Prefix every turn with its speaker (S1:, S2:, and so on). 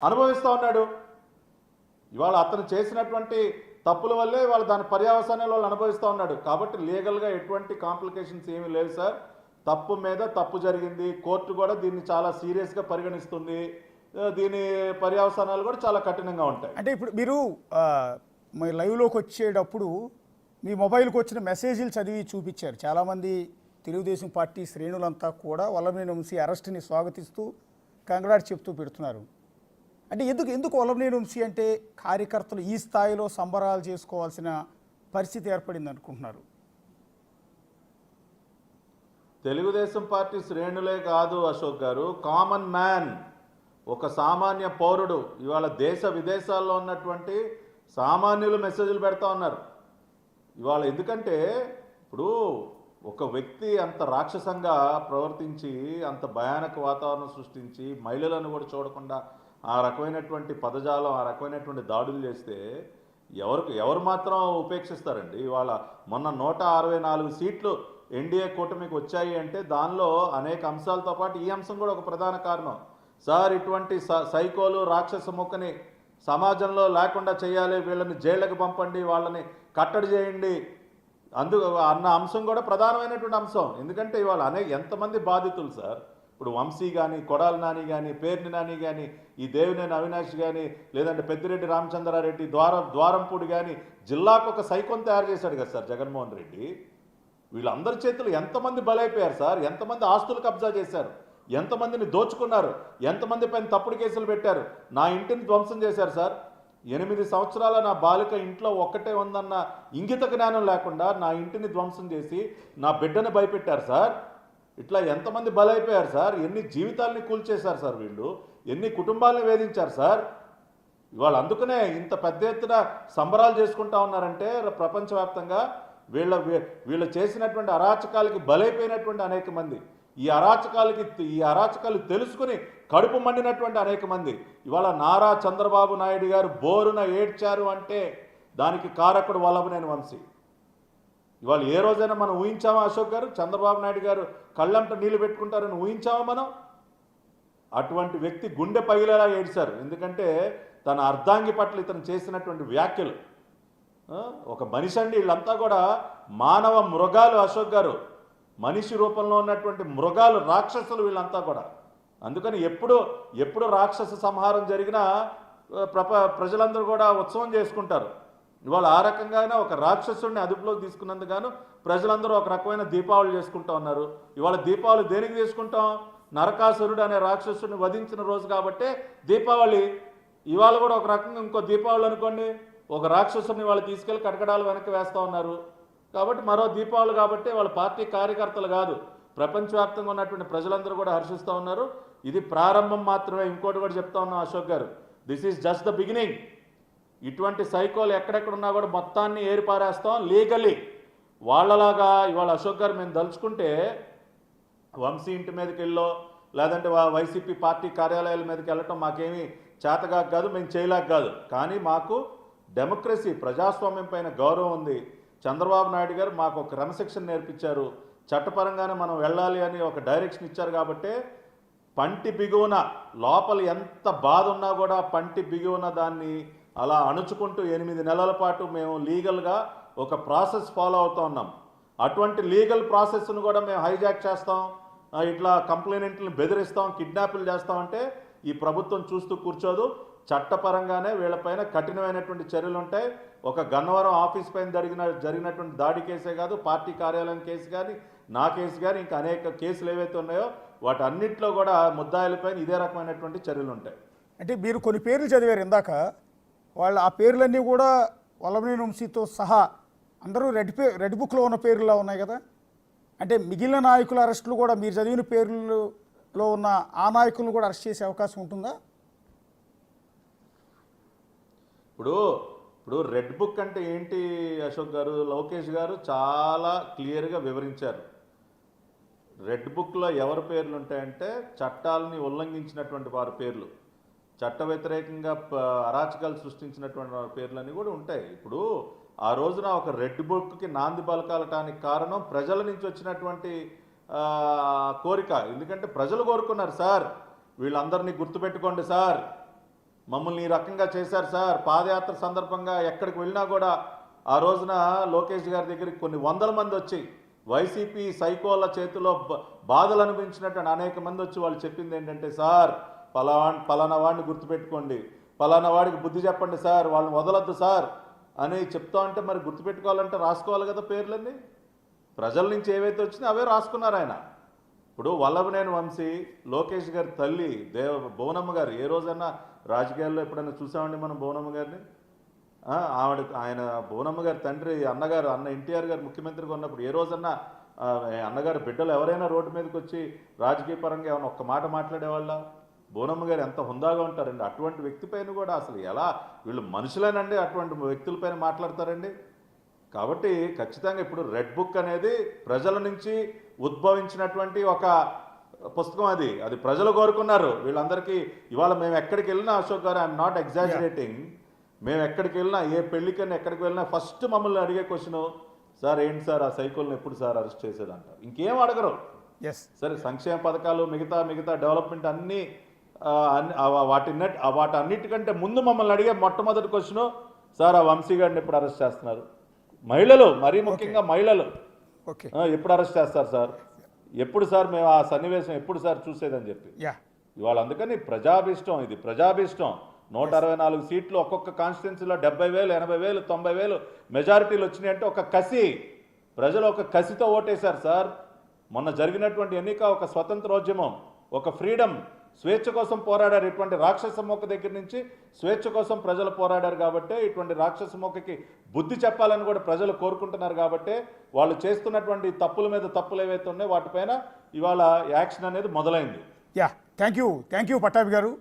S1: అనుభవిస్తూ ఉన్నాడు. ఇవాళ అతను చేసినటువంటి తప్పుల వల్లే వాళ్ళు దాని పర్యవసానాలు వాళ్ళు అనుభవిస్తూ ఉన్నాడు. కాబట్టి లీగల్గా ఎటువంటి కాంప్లికేషన్స్ ఏమీ లేవు సార్. తప్పు మీద తప్పు జరిగింది. కోర్టు కూడా దీన్ని చాలా సీరియస్గా పరిగణిస్తుంది. దీని పర్యవసానాలు కూడా చాలా కఠినంగా ఉంటాయి.
S2: అంటే ఇప్పుడు మీరు మీ లైవ్లోకి వచ్చేటప్పుడు మీ మొబైల్కి వచ్చిన మెసేజ్లు చదివి చూపించారు. చాలామంది తెలుగుదేశం పార్టీ శ్రేణులంతా కూడా వల్లభనేని వంశీ అరెస్ట్ని స్వాగతిస్తూ కంగ్రాట్స్ చెప్తూ పెడుతున్నారు. అంటే ఎందుకు వల్లభనేని వంశీ అంటే కార్యకర్తలు ఈ స్థాయిలో సంబరాలు చేసుకోవాల్సిన పరిస్థితి ఏర్పడింది అనుకుంటున్నారు?
S1: తెలుగుదేశం పార్టీ శ్రేణులే కాదు అశోక్ గారు, కామన్ మ్యాన్, ఒక సామాన్య పౌరుడు ఇవాళ దేశ విదేశాల్లో ఉన్నటువంటి సామాన్యులు మెసేజ్లు పెడతా ఉన్నారు ఇవాళ. ఎందుకంటే ఇప్పుడు ఒక వ్యక్తి అంత రాక్షసంగా ప్రవర్తించి అంత భయానక వాతావరణం సృష్టించి మహిళలను కూడా చూడకుండా ఆ రకమైనటువంటి పదజాలం, ఆ రకమైనటువంటి దాడులు చేస్తే ఎవరు మాత్రం ఉపేక్షిస్తారండి? ఇవాళ మొన్న 164 సీట్లు ఎన్డీఏ కూటమికి వచ్చాయి అంటే దానిలో అనేక అంశాలతో పాటు ఈ అంశం కూడా ఒక ప్రధాన కారణం సార్. ఇటువంటి సైకోలు రాక్షస ముక్కని సమాజంలో లేకుండా చేయాలి, వీళ్ళని జైళ్ళకి పంపండి, వాళ్ళని కట్టడి చేయండి అన్న అంశం కూడా ప్రధానమైనటువంటి అంశం. ఎందుకంటే ఇవాళ ఎంతమంది బాధితులు సార్. ఇప్పుడు వంశీ కానీ, కొడాలి నాని కానీ, పేర్ని నాని కానీ, ఈ దేవినేని అవినాష్ కానీ, లేదంటే పెద్దిరెడ్డి రామచంద్రారెడ్డి, ద్వారంపూడి కానీ, జిల్లాకు ఒక సైకోన్ తయారు చేశాడు కదా సార్ జగన్మోహన్ రెడ్డి. వీళ్ళందరి చేతులు ఎంతమంది బలైపోయారు సార్? ఎంతమంది ఆస్తులు కబ్జా చేశారు? ఎంతమందిని దోచుకున్నారు? ఎంతమంది పైన తప్పుడు కేసులు పెట్టారు? నా ఇంటిని ధ్వంసం చేశారు సార్. 8 సంవత్సరాల నా బాలిక ఇంట్లో ఒక్కటే ఉందన్న ఇంగిత జ్ఞానం లేకుండా నా ఇంటిని ధ్వంసం చేసి నా బిడ్డను భయపెట్టారు సార్. ఇట్లా ఎంతమంది బలైపోయారు సార్? ఎన్ని జీవితాలని కూల్చేశారు సార్ వీళ్ళు? ఎన్ని కుటుంబాలను వేధించారు సార్? ఇవాళ అందుకనే ఇంత పెద్ద ఎత్తున సంబరాలు చేసుకుంటా ఉన్నారంటే ప్రపంచవ్యాప్తంగా వీళ్ళు చేసినటువంటి అరాచకాలకి బలైపోయినటువంటి అనేక మంది, ఈ అరాచకాలు తెలుసుకుని కడుపు మండినటువంటి అనేక మంది ఇవాళ నారా చంద్రబాబు నాయుడు గారు బోరున ఏడ్చారు అంటే దానికి కారకుడు వల్లభనేని వంశీ. ఇవాళ ఏ రోజైనా మనం ఊహించామా అశోక్ గారు చంద్రబాబు నాయుడు గారు కళ్ళంట నీళ్లు పెట్టుకుంటారని ఊహించామా మనం? అటువంటి వ్యక్తి గుండె పగిలేలా ఏడ్చారు. ఎందుకంటే తన అర్ధాంగి పట్ల ఇతను చేసినటువంటి వ్యాఖ్యలు. ఒక మనిషి అండి, వీళ్ళంతా కూడా మానవ మృగాలు అశోక్ గారు. మనిషి రూపంలో ఉన్నటువంటి మృగాలు, రాక్షసులు వీళ్ళంతా కూడా. అందుకని ఎప్పుడు రాక్షస సంహారం జరిగినా ప్రజలందరూ కూడా ఉత్సవం చేసుకుంటారు. ఇవాళ ఆ రకంగానే ఒక రాక్షసుడిని అదుపులోకి తీసుకున్నందుకు ప్రజలందరూ ఒక రకమైన దీపావళి చేసుకుంటూ ఉన్నారు. ఇవాళ దీపావళి దేనికి చేసుకుంటాం? నరకాసురుడు అనే రాక్షసుడిని వధించిన రోజు కాబట్టే దీపావళి. ఇవాళ కూడా ఒక రకంగా ఇంకో దీపావళి అనుకోండి, ఒక రాక్షసుని వాళ్ళు తీసుకెళ్లి కటకడాలు వెనక్కి వేస్తూ ఉన్నారు. కాబట్టి మరో దీపావళి కాబట్టి వాళ్ళ పార్టీ కార్యకర్తలు కాదు, ప్రపంచవ్యాప్తంగా ఉన్నటువంటి ప్రజలందరూ కూడా హర్షిస్తూ ఉన్నారు. ఇది ప్రారంభం మాత్రమే. ఇంకోటి కూడా చెప్తా ఉన్నాం Ashok garu, this is just the beginning. ఇటువంటి సైకోలు ఎక్కడెక్కడున్నా కూడా మొత్తాన్ని ఏరిపారేస్తాం లీగలీ. వాళ్ళలాగా ఇవాళ అశోక్ గారు మేము దలుచుకుంటే వంశీ ఇంటి మీదకి వెళ్ళో లేదంటే వైసీపీ పార్టీ కార్యాలయాల మీదకి వెళ్ళటం మాకేమీ చేతగా కాదు, మేము చేయలేక కాదు. కానీ మాకు డెమోక్రసీ, ప్రజాస్వామ్యం పైన గౌరవం ఉంది. చంద్రబాబు నాయుడు గారు మాకు ఒక క్రమశిక్షణ నేర్పించారు. చట్టపరంగానే మనం వెళ్ళాలి అని ఒక డైరెక్షన్ ఇచ్చారు. కాబట్టి పంటి బిగువన లోపల ఎంత బాధ ఉన్నా కూడా పంటి బిగువన దాన్ని అలా అణుచుకుంటూ 8 నెలల పాటు మేము లీగల్గా ఒక ప్రాసెస్ ఫాలో అవుతూ ఉన్నాం. అటువంటి లీగల్ ప్రాసెస్ను కూడా మేము హైజాక్ చేస్తాం, ఇట్లా కంప్లైనెంట్లను బెదిరిస్తాం, కిడ్నాపులు చేస్తామంటే ఈ ప్రభుత్వం చూస్తూ కూర్చోదు. చట్టపరంగానే వీళ్ళపైన కఠినమైనటువంటి చర్యలు ఉంటాయి. ఒక గన్నవరం ఆఫీస్ పైన జరిగినటువంటి దాడి కేసే కాదు, పార్టీ కార్యాలయం కేసు కానీ, నా కేసు కానీ, ఇంకా అనేక కేసులు ఏవైతే ఉన్నాయో వాటన్నిటిలో కూడా ముద్దాయిలపైన ఇదే రకమైనటువంటి చర్యలు ఉంటాయి.
S2: అంటే మీరు కొన్ని పేర్లు చదివారు ఇందాక, వాళ్ళు ఆ పేర్లన్నీ కూడా వల్లభనేని వంశీతో సహా అందరూ రెడ్ బుక్లో ఉన్న పేర్లులా ఉన్నాయి కదా. అంటే మిగిలిన నాయకుల అరెస్టులు కూడా మీరు చదివిన పేర్లలో ఉన్న ఆ నాయకులను కూడా అరెస్ట్ చేసే అవకాశం ఉంటుందా?
S1: ఇప్పుడు రెడ్ బుక్ అంటే ఏంటి అశోక్ గారు? లోకేష్ గారు చాలా క్లియర్గా వివరించారు. రెడ్ బుక్లో ఎవరి పేర్లు ఉంటాయంటే చట్టాలని ఉల్లంఘించినటువంటి వారి పేర్లు, చట్ట వ్యతిరేకంగా అరాచకాలు సృష్టించినటువంటి వారి పేర్లన్నీ కూడా ఉంటాయి. ఇప్పుడు ఆ రోజున ఒక రెడ్ బుక్కి నాంది పలకాలటానికి కారణం ప్రజల నుంచి వచ్చినటువంటి కోరిక. ఎందుకంటే ప్రజలు కోరుకున్నారు, సార్ వీళ్ళందరినీ గుర్తుపెట్టుకోండి సార్, మమ్మల్ని ఈ రకంగా చేశారు సార్. పాదయాత్ర సందర్భంగా ఎక్కడికి వెళ్ళినా కూడా ఆ రోజున లోకేష్ గారి దగ్గరికి కొన్ని వందల మంది వచ్చి వైసీపీ సైకోల చేతిలో బాధలు అనిపించినట్టు అనేక మంది వచ్చి వాళ్ళు చెప్పింది ఏంటంటే, సార్ పలానా వాడిని గుర్తుపెట్టుకోండి, పలానా వాడికి బుద్ధి చెప్పండి సార్, వాళ్ళని వదలొద్దు సార్ అని చెప్తా ఉంటే మరి గుర్తుపెట్టుకోవాలంటే రాసుకోవాలి కదా పేర్లన్నీ. ప్రజల నుంచి ఏవైతే వచ్చినాయో అవే రాసుకున్నారు ఆయన. ఇప్పుడు వల్లభనేని వంశీ, లోకేష్ గారి తల్లి భువనమ్మ గారు, ఏ రోజన్నా రాజకీయాల్లో ఎప్పుడైనా చూసామండి మనం భువనమ్మ గారిని? ఆయన భువనమ్మ గారి తండ్రి అన్నగారు, అన్న ఎన్టీఆర్ గారు ముఖ్యమంత్రిగా ఉన్నప్పుడు ఏ రోజన్నా అన్నగారు బిడ్డలు ఎవరైనా రోడ్డు మీదకి వచ్చి రాజకీయ పరంగా ఏమైనా ఒక్క మాట మాట్లాడేవాళ్ళ? భువనమ్మ గారు ఎంత హుందాగా ఉంటారండి. అటువంటి వ్యక్తి పైన కూడా అసలు ఎలా వీళ్ళు మనుషులేనండి అటువంటి వ్యక్తులపైన మాట్లాడతారండి? కాబట్టి ఖచ్చితంగా ఇప్పుడు రెడ్ బుక్ అనేది ప్రజల నుంచి ఉద్భవించినటువంటి ఒక పుస్తకం. అది ప్రజలు కోరుకున్నారు. వీళ్ళందరికీ ఇవాళ మేము ఎక్కడికి వెళ్ళినా, Ashok garu, I'm not exaggerating, మేము ఎక్కడికి వెళ్ళినా, ఏ పెళ్లికైనా ఎక్కడికి వెళ్ళినా ఫస్ట్ మమ్మల్ని అడిగే క్వశ్చన్, సార్ ఏంటి సార్ ఆ సైకోల్ని ఎప్పుడు సార్ అరెస్ట్ చేసేదంట. ఇంకేం అడగరు. సరే సంక్షేమ పథకాలు మిగతా డెవలప్మెంట్ అన్నీ వాటన్నిటికంటే ముందు మమ్మల్ని అడిగే మొట్టమొదటి క్వశ్చన్, సార్ ఆ వంశీ గారిని ఎప్పుడు అరెస్ట్ చేస్తున్నారు? మహిళలు, మరీ ముఖ్యంగా మహిళలు ఎప్పుడు అరెస్ట్ చేస్తారు సార్? ఎప్పుడు సార్ మేము ఆ సన్నివేశం ఎప్పుడు సార్ చూసేదని చెప్పి ఇవాళ. అందుకని ప్రజాభీష్టం, ఇది ప్రజాభీష్టం. 164 సీట్లు ఒక్కొక్క కాన్స్టిట్యున్సీలో 70,000, 80,000, 90,000 మెజారిటీలు వచ్చినాయి అంటే ఒక కసి, ప్రజలు ఒక కసితో ఓటేశారు సార్. మొన్న జరిగినటువంటి ఎన్నిక ఒక స్వతంత్రోద్యమం, ఒక ఫ్రీడమ్, స్వేచ్ఛ కోసం పోరాడారు. ఇటువంటి రాక్షస మోక దగ్గర నుంచి స్వేచ్ఛ కోసం ప్రజలు పోరాడారు కాబట్టి, ఇటువంటి రాక్షస మోకకి బుద్ధి చెప్పాలని కూడా ప్రజలు కోరుకుంటున్నారు కాబట్టి, వాళ్ళు చేస్తున్నటువంటి తప్పుల మీద తప్పులు ఏవైతే ఉన్నాయో వాటిపైన ఇవాళ యాక్షన్ అనేది మొదలైంది.
S2: థ్యాంక్ యూ పట్టాభి గారు.